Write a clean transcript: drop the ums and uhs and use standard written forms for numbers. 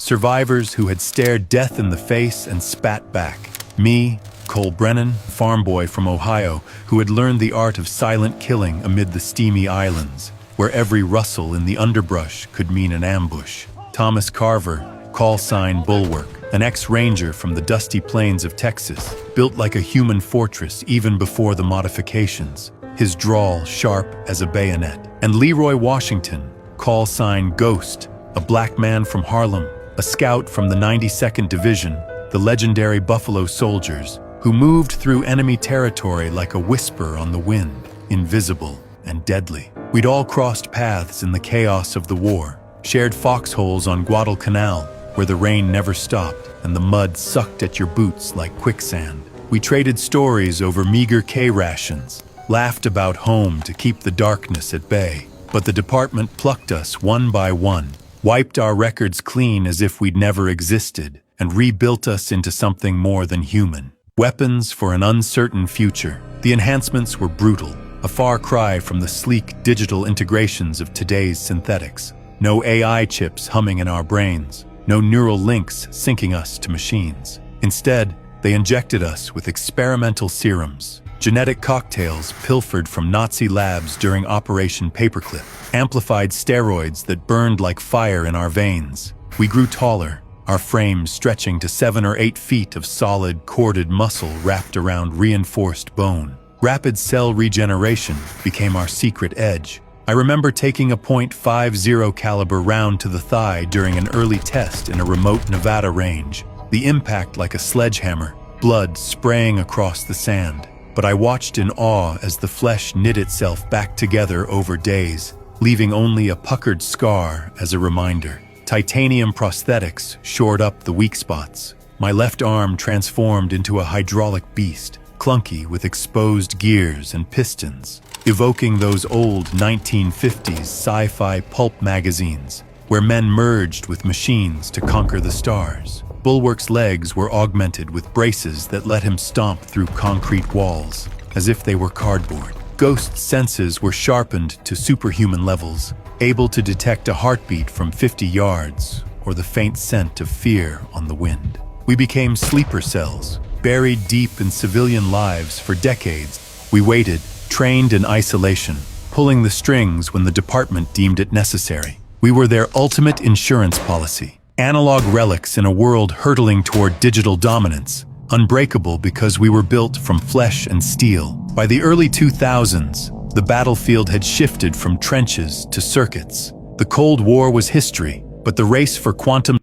survivors who had stared death in the face and spat back. Me, Cole Brennan, farm boy from Ohio, who had learned the art of silent killing amid the steamy islands, where every rustle in the underbrush could mean an ambush. Thomas Carver, call sign Bulwark, an ex-ranger from the dusty plains of Texas, built like a human fortress even before the modifications, his drawl sharp as a bayonet. And Leroy Washington, call sign Ghost, a black man from Harlem, a scout from the 92nd Division, the legendary Buffalo Soldiers, who moved through enemy territory like a whisper on the wind, invisible and deadly. We'd all crossed paths in the chaos of the war, shared foxholes on Guadalcanal, where the rain never stopped and the mud sucked at your boots like quicksand. We traded stories over meager K-rations, laughed about home to keep the darkness at bay. But the department plucked us one by one, wiped our records clean as if we'd never existed, and rebuilt us into something more than human. Weapons for an uncertain future. The enhancements were brutal, a far cry from the sleek digital integrations of today's synthetics. No AI chips humming in our brains, no neural links syncing us to machines. Instead, they injected us with experimental serums, genetic cocktails pilfered from Nazi labs during Operation Paperclip, amplified steroids that burned like fire in our veins. We grew taller, our frames stretching to 7 or 8 feet of solid, corded muscle wrapped around reinforced bone. Rapid cell regeneration became our secret edge. I remember taking a .50 caliber round to the thigh during an early test in a remote Nevada range, the impact like a sledgehammer, blood spraying across the sand. But I watched in awe as the flesh knit itself back together over days, leaving only a puckered scar as a reminder. Titanium prosthetics shored up the weak spots. My left arm transformed into a hydraulic beast, clunky with exposed gears and pistons, evoking those old 1950s sci-fi pulp magazines, where men merged with machines to conquer the stars. Bulwark's legs were augmented with braces that let him stomp through concrete walls, as if they were cardboard. Ghost's senses were sharpened to superhuman levels, able to detect a heartbeat from 50 yards, or the faint scent of fear on the wind. We became sleeper cells, buried deep in civilian lives for decades. We waited, trained in isolation, pulling the strings when the department deemed it necessary. We were their ultimate insurance policy, analog relics in a world hurtling toward digital dominance, unbreakable because we were built from flesh and steel. By the early 2000s, the battlefield had shifted from trenches to circuits. The Cold War was history, but the race for quantum